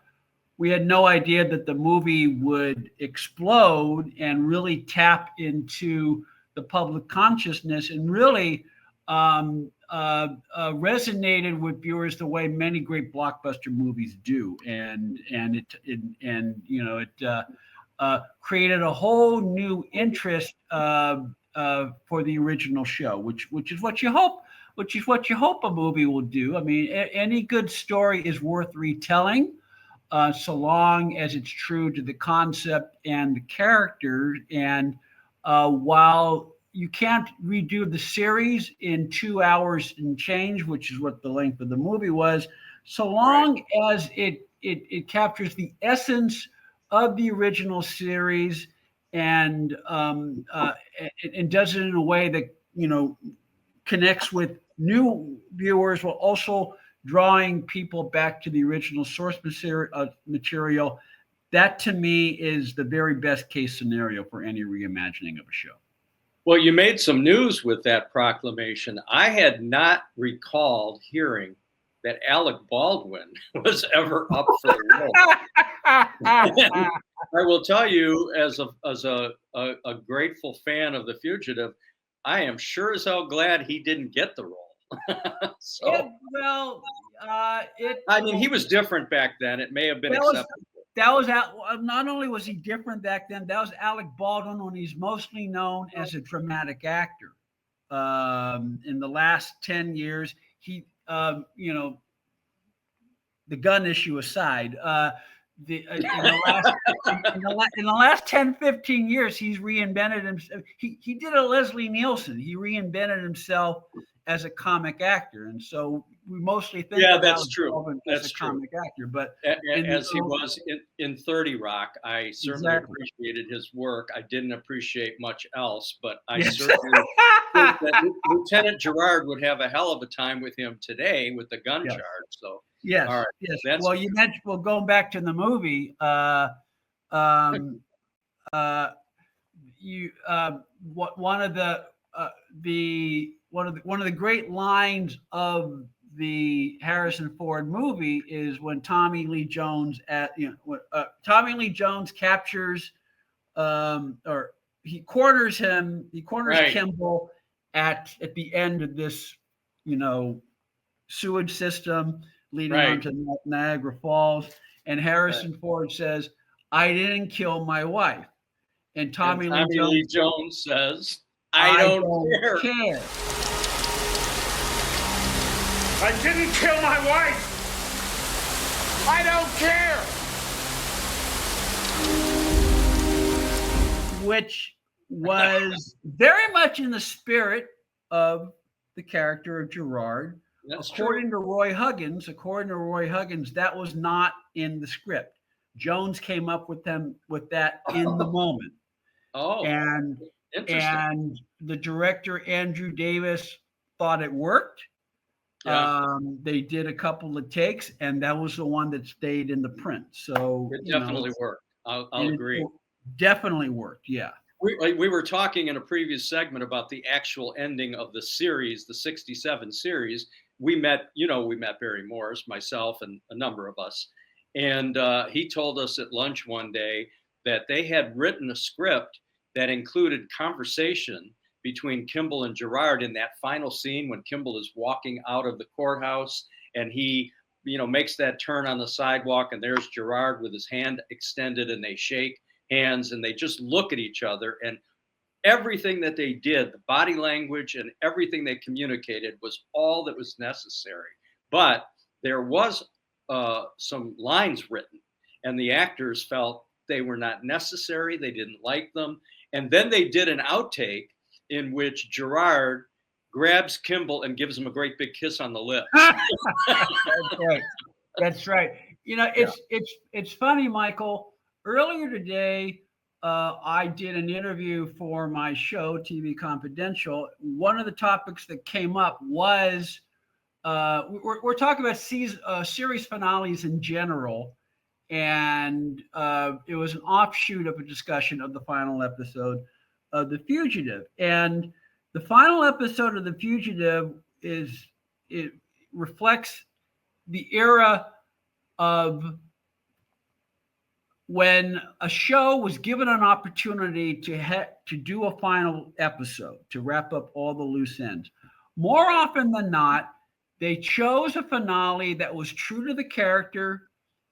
We had no idea that the movie would explode and really tap into the public consciousness and really resonated with viewers the way many great blockbuster movies do, and it created a whole new interest for the original show, which is what you hope. Which is what you hope a movie will do. I mean, any good story is worth retelling, so long as it's true to the concept and the characters. And while you can't redo the series in 2 hours and change, which is what the length of the movie was, so long as it captures the essence of the original series and does it in a way that, you know, connects with new viewers while also drawing people back to the original source material. That to me is the very best case scenario for any reimagining of a show.
Well, you made some news with that proclamation. I had not recalled hearing that Alec Baldwin was ever up for the role. I will tell you, as a grateful fan of The Fugitive, I am sure as hell glad he didn't get the role. I mean, he was different back then. It may have been acceptable.
Not only was he different back then, that was Alec Baldwin when he's mostly known as a dramatic actor. In the last 10 years, he, you know, the gun issue aside, in the last 10, 15 years, he's reinvented himself. He did a Leslie Nielsen. He reinvented himself as a comic actor. And so we mostly think of
that's true.
As a comic actor. But
as he was in 30 Rock, I certainly appreciated his work. I didn't appreciate much else, but I certainly think that Lieutenant Gerard would have a hell of a time with him today with the gun charge. So
yes,
all right.
Yes. Well, you mentioned, going back to the movie, one of the great lines of the Harrison Ford movie is when Tommy Lee Jones Tommy Lee Jones captures or he corners Kimball at the end of this, you know, sewage system leading onto Niagara Falls, and Harrison Ford says, "I didn't kill my wife," and Tommy Lee
Jones says, "I don't care.
I didn't kill my wife. I don't care."
Which was very much in the spirit of the character of Gerard. According to Roy Huggins, that was not in the script. Jones came up with that in the moment. And the director Andrew Davis thought it worked. They did a couple of takes, and that was the one that stayed in the print. So
it definitely worked. I'll agree.
It definitely worked. Yeah.
We were talking in a previous segment about the actual ending of the series, the 67 series. We met Barry Morse, myself, and a number of us. And he told us at lunch one day that they had written a script that included conversation between Kimball and Gerard in that final scene when Kimball is walking out of the courthouse and he, you know, makes that turn on the sidewalk, and there's Gerard with his hand extended, and they shake hands and they just look at each other, and everything that they did, the body language and everything they communicated was all that was necessary. But there was some lines written, and the actors felt they were not necessary. They didn't like them. And then they did an outtake in which Gerard grabs Kimball and gives him a great big kiss on the lips.
That's right. You know, it's funny, Michael. Earlier today, I did an interview for my show, TV Confidential. One of the topics that came up was we're talking about series finales in general, and it was an offshoot of a discussion of the final episode of The Fugitive. And the final episode of The Fugitive it reflects the era of when a show was given an opportunity to do a final episode, to wrap up all the loose ends. More often than not, they chose a finale that was true to the character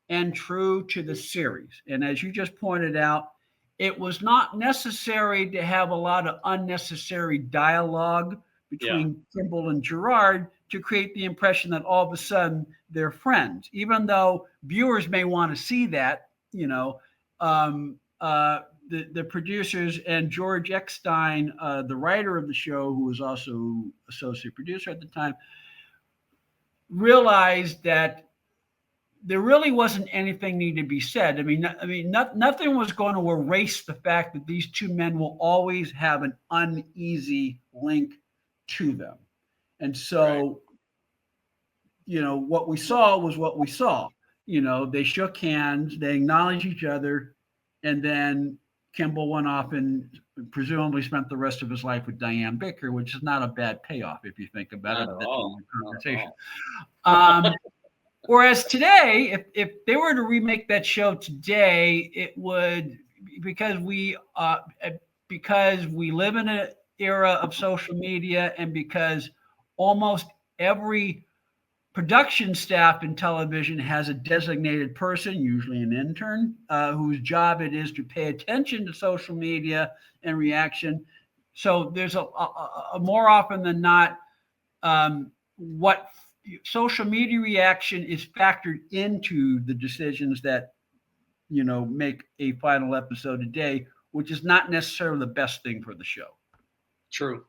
and true to the series. And as you just pointed out, it was not necessary to have a lot of unnecessary dialogue between Kimball and Gerard to create the impression that all of a sudden they're friends, even though viewers may want to see that. You know, the producers and George Eckstein, the writer of the show, who was also associate producer at the time, realized that there really wasn't anything needed to be said. Nothing was going to erase the fact that these two men will always have an uneasy link to them. And so, what we saw was what we saw. They shook hands, they acknowledged each other, and then Kimball went off and presumably spent the rest of his life with Diane Baker, which is not a bad payoff if you think about it. That's conversation. Whereas today, if they were to remake that show today, it would, because we live in an era of social media, and because almost every production staff in television has a designated person, usually an intern, whose job it is to pay attention to social media and reaction. So there's a more often than not, what social media reaction is factored into the decisions that, make a final episode a day, which is not necessarily the best thing for the show.
True.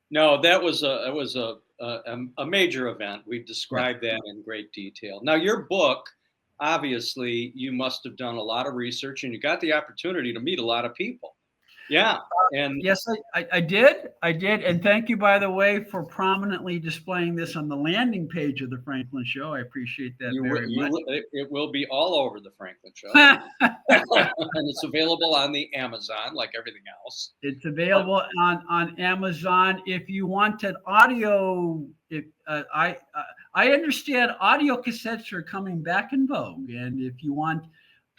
No, that was a major event. We've described that in great detail. Now, your book, obviously, you must have done a lot of research, and you got the opportunity to meet a lot of people. Yeah. And
yes, I did. And thank you, by the way, for prominently displaying this on the landing page of the Franklin Show. I appreciate that very much.
It will be all over the Franklin Show. And it's available on the Amazon, like everything else.
It's available on Amazon. If you wanted audio, I understand audio cassettes are coming back in vogue. And if you want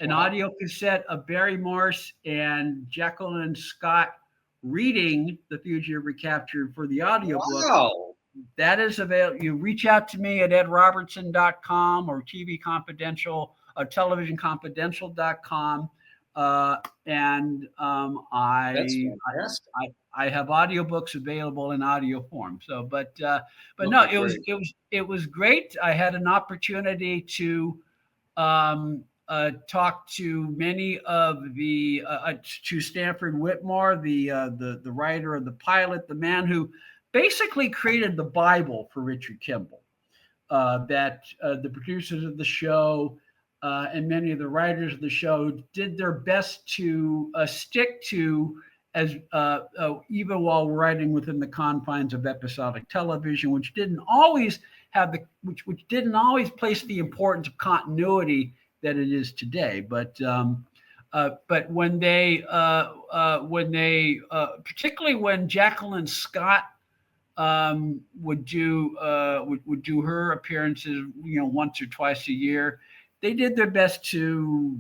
an audio cassette of Barry Morse and Jacqueline Scott reading The Fugitive Recaptured for the audiobook, that is available. You reach out to me at edrobertson.com or TV Confidential, televisionconfidential.com. And I have audiobooks available in audio form. So, but no, it was great. I had an opportunity to talk to many of the to Stanford Whitmore, the writer of the pilot, the man who basically created the Bible for Richard Kimball. That the producers of the show and many of the writers of the show did their best to stick to, as even while writing within the confines of episodic television, which didn't always have which didn't always place the importance of continuity that it is today. But when they particularly when Jacqueline Scott would do her appearances, once or twice a year, they did their best to,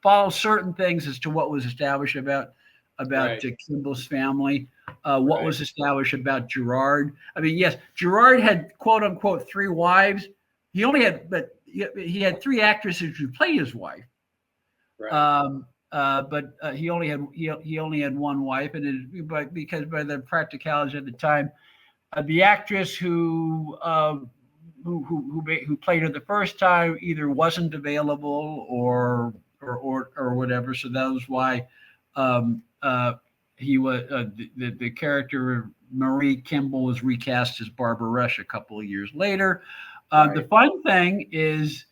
follow certain things as to what was established about Kimball's family, what was established about Gerard. Yes, Gerard had quote unquote 3 wives. He only had, but he had 3 actresses who played his wife. Right. But he only had 1 wife, and because by the practicalities at the time, the actress who played her the first time either wasn't available or whatever. So that was why he was the character Marie Kimball was recast as Barbara Rush a couple of years later. The fun thing is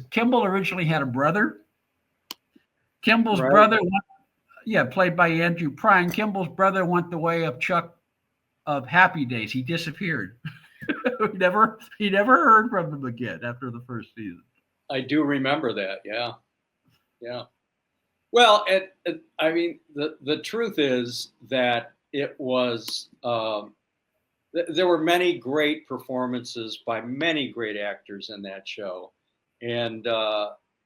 Kimball originally had a brother. Kimball's brother, played by Andrew Prine. Kimball's brother went the way of Chuck of Happy Days. He disappeared. He never heard from him again after the first season.
I do remember that. Yeah. Well, the truth is that it was. There were many great performances by many great actors in that show, and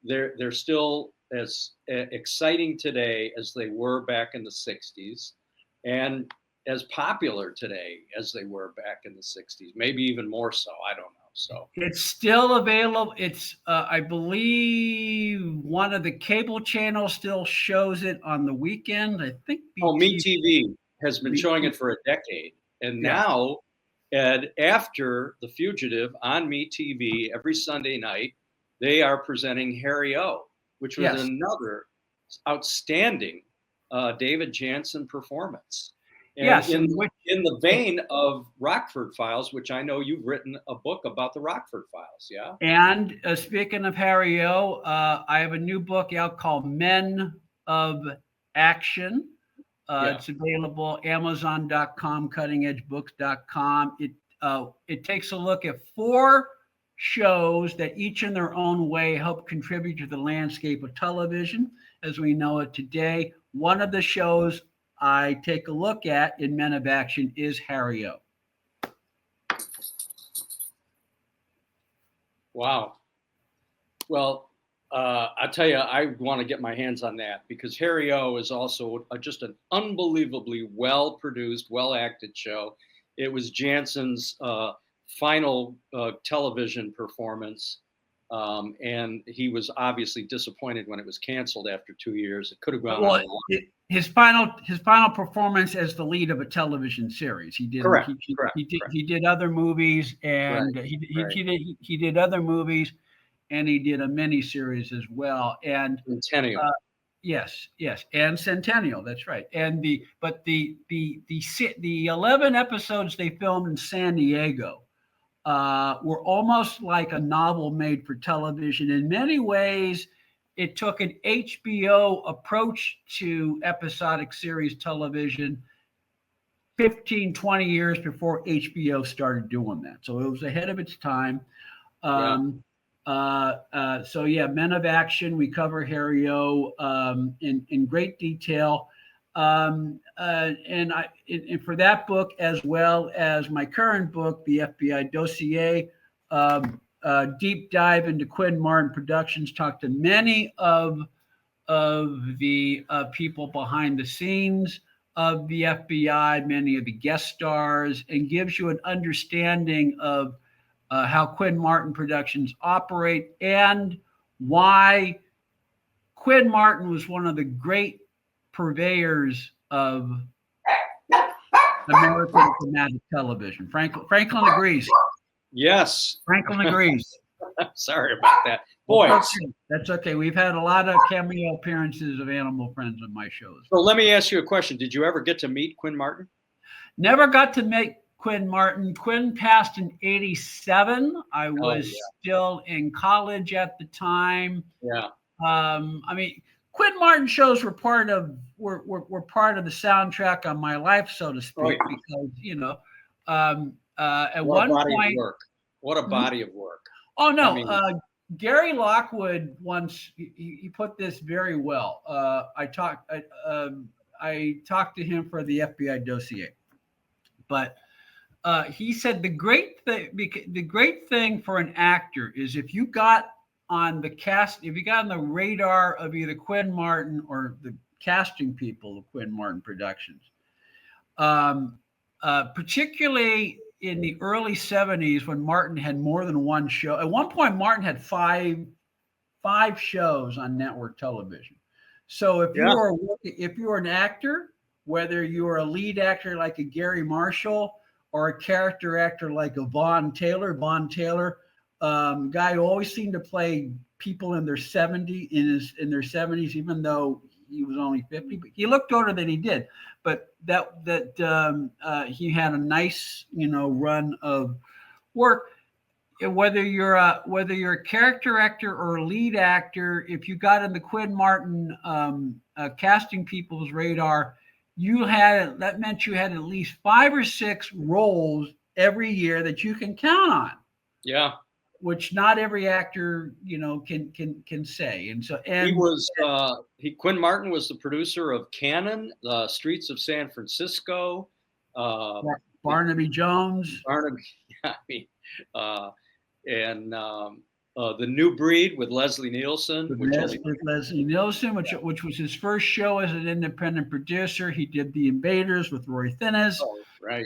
they're still as exciting today as they were back in the 60s, and as popular today as they were back in the 60s, maybe even more so. I don't know. So
it's still available. It's I believe one of the cable channels still shows it on the weekend. I think
MeTV has been showing it for a decade. And now, Ed, after The Fugitive on MeTV every Sunday night, they are presenting Harry O, which was another outstanding David Janssen performance. And
Yes,
in the vein of Rockford Files, which I know you've written a book about the Rockford Files, yeah?
And speaking of Harry O, I have a new book out called Men of Action. It's available Amazon.com, cuttingedgebooks.com. It takes a look at 4 shows that each in their own way help contribute to the landscape of television as we know it today. One of the shows I take a look at in Men of Action is Harry O.
Wow. Well, I'll tell you, I want to get my hands on that because Harry O is also just an unbelievably well-produced, well-acted show. It was Janssen's final television performance, and he was obviously disappointed when it was canceled after 2 years. It could have gone on.
His final performance as the lead of a television series. He did.
Correct.
He did other movies, and he did other movies, and he did a mini series as well. And
Centennial.
Yes, and Centennial. That's right. And the 11 episodes they filmed in San Diego were almost like a novel made for television. In many ways, it took an HBO approach to episodic series television 15, 20 years before HBO started doing that. So it was ahead of its time. Men of Action, we cover Harry O in great detail. And for that book, as well as my current book, the FBI Dossier, deep dive into Quinn Martin Productions, talk to many of the people behind the scenes of the FBI, many of the guest stars, and gives you an understanding of how Quinn Martin Productions operate and why Quinn Martin was one of the great purveyors of American dramatic television. Franklin agrees.
Yes.
Franklin agrees.
Sorry about that. Boy,
that's okay. We've had a lot of cameo appearances of animal friends on my shows.
So let me ask you a question. Did you ever get to meet Quinn Martin?
Never got to meet Quinn Martin. Quinn passed in '87. I was still in college at the time.
Yeah.
Quinn Martin shows were part of the soundtrack on my life, so to speak, because at one point,
what a body of work.
Oh no, Gary Lockwood once he put this very well. I talked to him for the FBI Dossier, but he said the great thing for an actor is if you got on the radar of either Quinn Martin or the casting people of Quinn Martin Productions, particularly in the early 70s when Martin had more than one show. At one point, Martin had five shows on network television. So if you were an actor, whether you were a lead actor like a Gary Marshall or a character actor like a Vaughn Taylor, guy who always seemed to play people in their 70s, even though he was only 50. But he looked older than he did. But he had a nice, run of work. Whether you're a character actor or a lead actor, if you got in the Quinn Martin casting people's radar, that meant you had at least 5 or 6 roles every year that you can count on.
Yeah.
Which not every actor, can say. And so,
Quinn Martin was the producer of Cannon, Streets of San Francisco,
Barnaby Jones,
The New Breed with Leslie Nielsen.
Leslie Nielsen, which was his first show as an independent producer. He did The Invaders with Roy Thinnes.
Oh, right.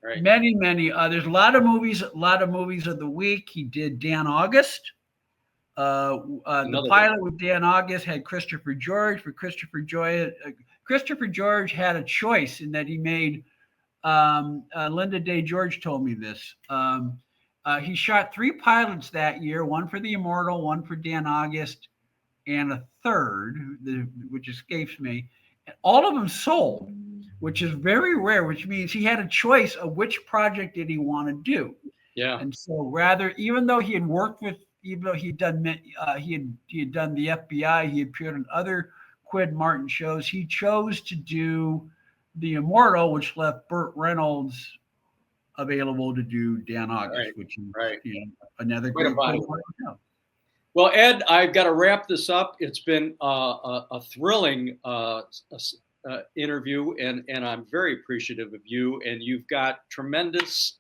Right.
Many others. A lot of movies of the week. He did Dan August. The pilot with Dan August had Christopher George. For Christopher George had a choice in that he made. Linda Day George told me this. He shot 3 pilots that year, one for The Immortal, one for Dan August. and a third, which escapes me. All of them sold, which is very rare, which means he had a choice of which project did he want to do.
Yeah.
And so even though he had worked with, even though he'd done he had done the FBI, he appeared on other Quid Martin shows, he chose to do The Immortal, which left Burt Reynolds available to do Dan August, which is another great show.
Well, Ed, I've got to wrap this up. It's been a thrilling interview, and I'm very appreciative of you. And you've got tremendous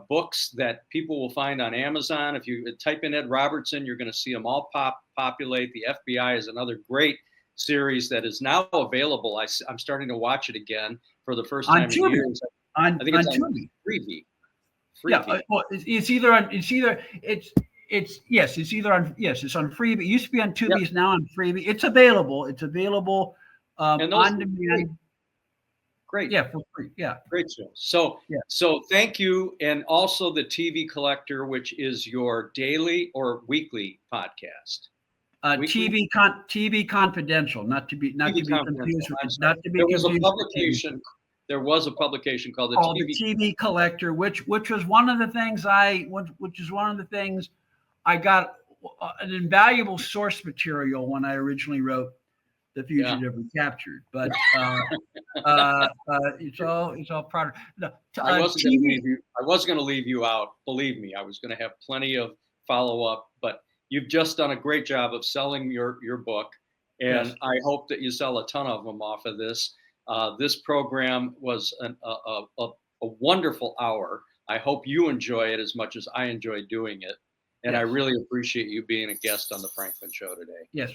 books that people will find on Amazon. If you type in Ed Robertson, you're going to see them all populate. The FBI is another great series that is now available. I'm starting to watch it again for the first time in years. I think it's on Freevee.
Yeah, well, it's on Freevee. It used to be on Tubi. It's now on Freevee. It's available. On demand.
Great.
Yeah, for free. Yeah.
Great show. So thank you. And also the TV Collector, which is your daily or weekly podcast.
TV Confidential, not to be confused with
There was a publication called the
TV Collector, which was one of the things I got an invaluable source material when I originally wrote The Fugitive Recaptured. But it's all part of.
I wasn't going to leave you out. Believe me, I was going to have plenty of follow up, but you've just done a great job of selling your book, and I hope that you sell a ton of them off of this. This program was a wonderful hour. I hope you enjoy it as much as I enjoy doing it. And I really appreciate you being a guest on the Franklin Show today.
Yes.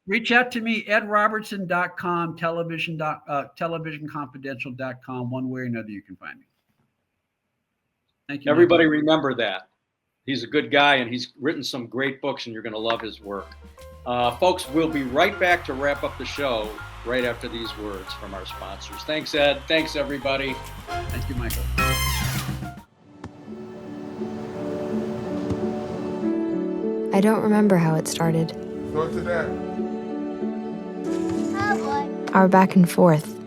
Reach out to me, edrobertson.com, televisionconfidential.com. One way or another, you can find me. Thank you.
Everybody remember that. He's a good guy, and he's written some great books, and you're going to love his work. Folks, we'll be right back to wrap up the show right after these words from our sponsors. Thanks, Ed. Thanks, everybody.
Thank you, Michael.
I don't remember how it started.
Go to that.
Our back and forth.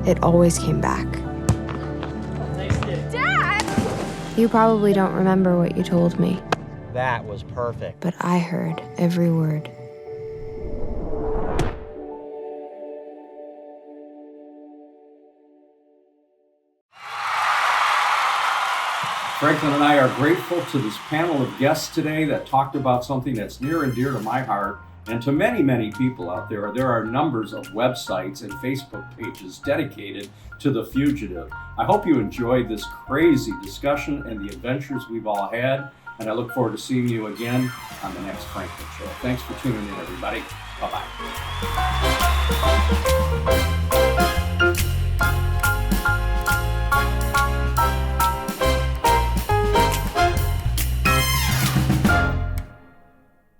It always came back.
Dad!
You probably don't remember what you told me.
That was perfect.
But I heard every word.
Franklin and I are grateful to this panel of guests today that talked about something that's near and dear to my heart and to many, many people out there. There are numbers of websites and Facebook pages dedicated to the fugitive. I hope you enjoyed this crazy discussion and the adventures we've all had, and I look forward to seeing you again on the next Franklin Show. Thanks for tuning in, everybody. Bye-bye.